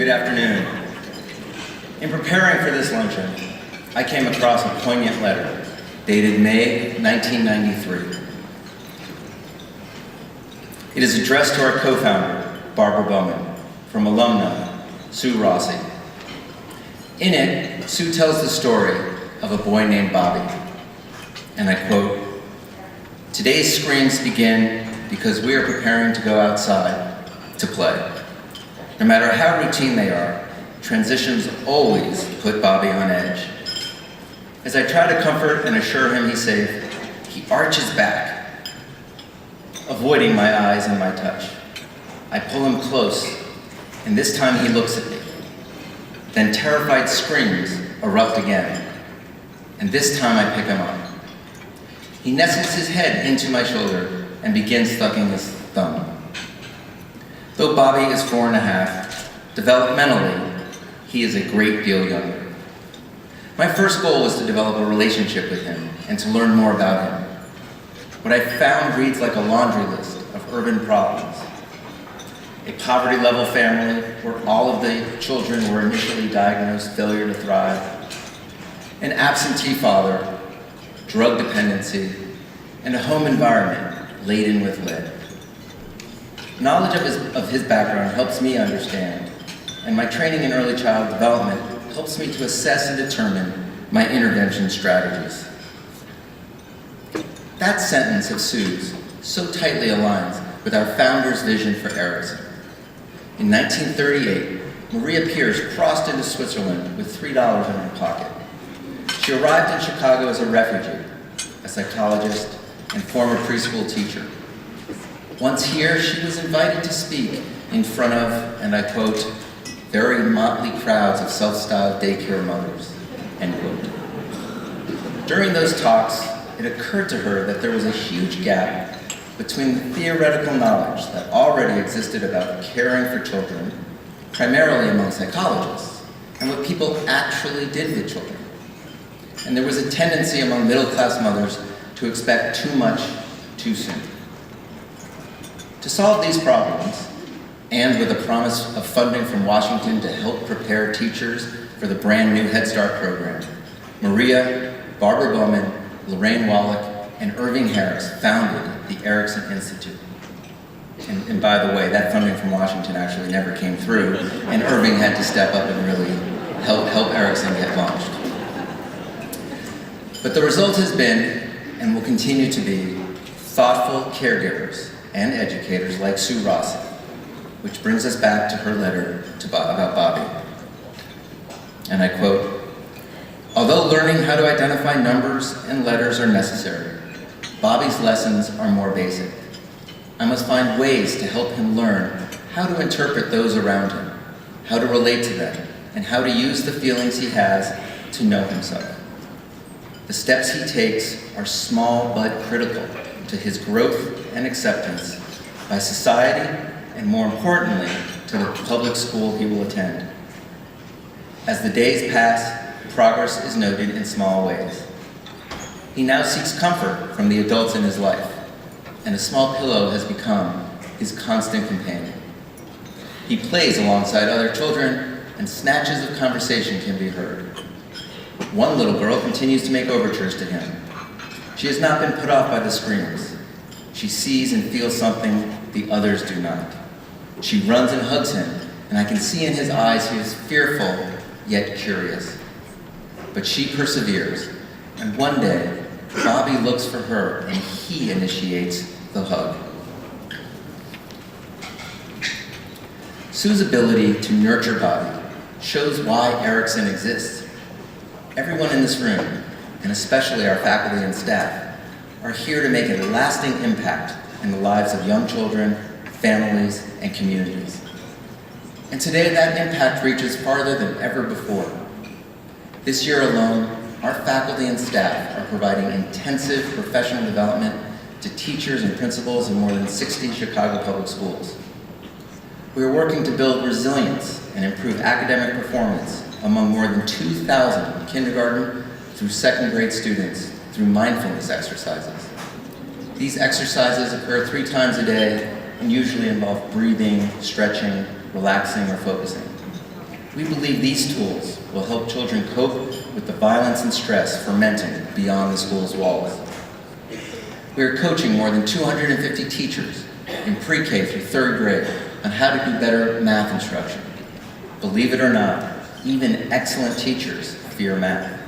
Good afternoon. In preparing for this luncheon, I came across a poignant letter dated May 1993. It is addressed to our co-founder, Barbara Bowman, from alumna Sue Rossi. In it, Sue tells the story of a boy named Bobby, and I quote, "Today's screams begin because we are preparing to go outside to play. No matter how routine they are, transitions always put Bobby on edge. As I try to comfort and assure him he's safe, he arches back, avoiding my eyes and my touch. I pull him close, and this time he looks at me. Then terrified screams erupt again, and this time I pick him up. He nestles his head into my shoulder and begins sucking his thumb. Though Bobby is 4.5, developmentally, he is a great deal younger. My first goal was to develop a relationship with him and to learn more about him. What I found reads like a laundry list of urban problems. A poverty-level family where all of the children were initially diagnosed failure to thrive. An absentee father, drug dependency, and a home environment laden with lead. Knowledge of his background helps me understand, and my training in early child development helps me to assess and determine my intervention strategies. That sentence of Sue's so tightly aligns with our founder's vision for Erikson. In 1938, Maria Pierce crossed into Switzerland with $3 in her pocket. She arrived in Chicago as a refugee, a psychologist, and former preschool teacher. Once here, she was invited to speak in front of, and I quote, very motley crowds of self-styled daycare mothers, end quote. During those talks, it occurred to her that there was a huge gap between the theoretical knowledge that already existed about caring for children, primarily among psychologists, and what people actually did with children. And there was a tendency among middle-class mothers to expect too much too soon. To solve these problems, and with a promise of funding from Washington to help prepare teachers for the brand new Head Start program, Maria, Barbara Bowman, Lorraine Wallach, and Irving Harris founded the Erikson Institute. And by the way, that funding from Washington actually never came through, and Irving had to step up and really help Erikson get launched. But the result has been, and will continue to be, thoughtful caregivers and educators like Sue Rossi, which brings us back to her letter about Bobby. And I quote, "Although learning how to identify numbers and letters are necessary, Bobby's lessons are more basic. I must find ways to help him learn how to interpret those around him, how to relate to them, and how to use the feelings he has to know himself. The steps he takes are small but critical to his growth and acceptance by society, and more importantly, to the public school he will attend. As the days pass, progress is noted in small ways. He now seeks comfort from the adults in his life, and a small pillow has become his constant companion. He plays alongside other children, and snatches of conversation can be heard. One little girl continues to make overtures to him. She has not been put off by the screams. She sees and feels something the others do not. She runs and hugs him, and I can see in his eyes he is fearful, yet curious. But she perseveres, and one day, Bobby looks for her, and he initiates the hug. Sue's ability to nurture Bobby shows why Erikson exists. Everyone in this room, and especially our faculty and staff, are here to make a lasting impact in the lives of young children, families, and communities. And today that impact reaches farther than ever before. This year alone, our faculty and staff are providing intensive professional development to teachers and principals in more than 60 Chicago public schools. We are working to build resilience and improve academic performance among more than 2,000 kindergarten through second grade students through mindfulness exercises. These exercises occur 3 times a day and usually involve breathing, stretching, relaxing, or focusing. We believe these tools will help children cope with the violence and stress fermenting beyond the school's walls. We are coaching more than 250 teachers in pre-K through 3rd grade on how to do better math instruction. Believe it or not, even excellent teachers fear math.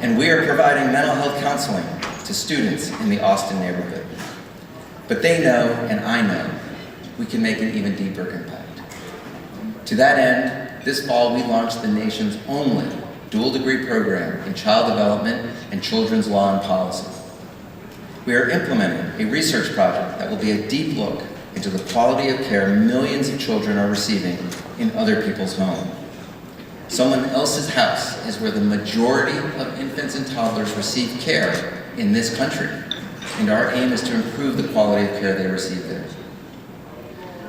And we are providing mental health counseling to students in the Austin neighborhood. But they know, and I know, we can make an even deeper impact. To that end, this fall we launched the nation's only dual degree program in child development and children's law and policy. We are implementing a research project that will be a deep look into the quality of care millions of children are receiving in other people's homes. Someone else's house is where the majority of infants and toddlers receive care in this country, and our aim is to improve the quality of care they receive there.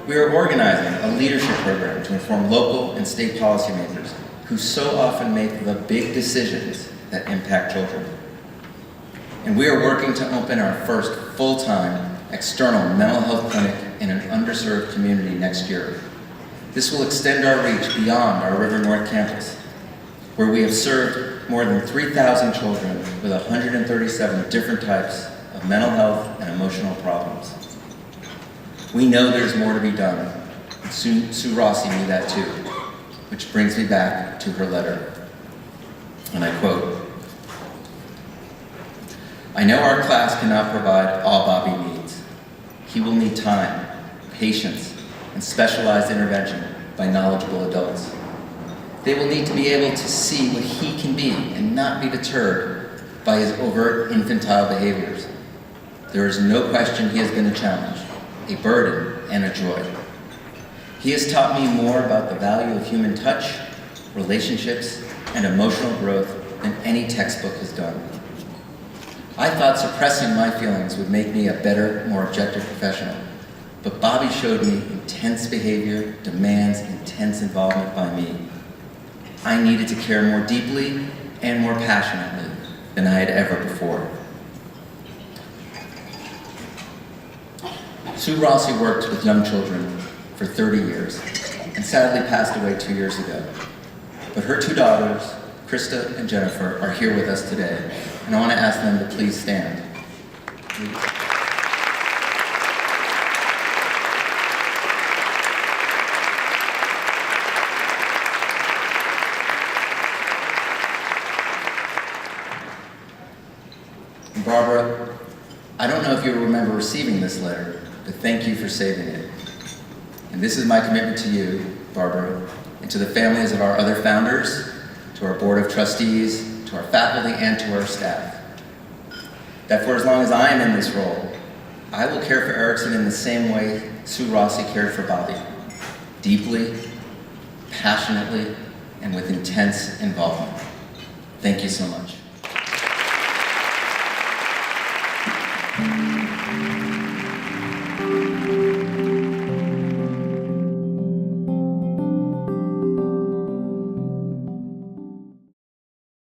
We are organizing a leadership program to inform local and state policymakers who so often make the big decisions that impact children. And we are working to open our first full-time external mental health clinic in an underserved community next year. This will extend our reach beyond our River North campus, where we have served more than 3,000 children with 137 different types of mental health and emotional problems. We know there's more to be done, and Sue Rossi knew that too, which brings me back to her letter. And I quote, "I know our class cannot provide all Bobby needs. He will need time, patience, and specialized intervention by knowledgeable adults. They will need to be able to see what he can be and not be deterred by his overt infantile behaviors. There is no question he has been a challenge, a burden, and a joy. He has taught me more about the value of human touch, relationships, and emotional growth than any textbook has done. I thought suppressing my feelings would make me a better, more objective professional, but Bobby showed me intense behavior demands intense involvement by me. I needed to care more deeply and more passionately than I had ever before." Sue Rossi worked with young children for 30 years and sadly passed away 2 years ago. But her 2 daughters, Krista and Jennifer, are here with us today, and I want to ask them to please stand. And Barbara, I don't know if you remember receiving this letter, but thank you for saving it. And this is my commitment to you, Barbara, and to the families of our other founders, to our board of trustees, to our faculty, and to our staff, that for as long as I am in this role, I will care for Erikson in the same way Sue Rossi cared for Bobby, deeply, passionately, and with intense involvement. Thank you so much.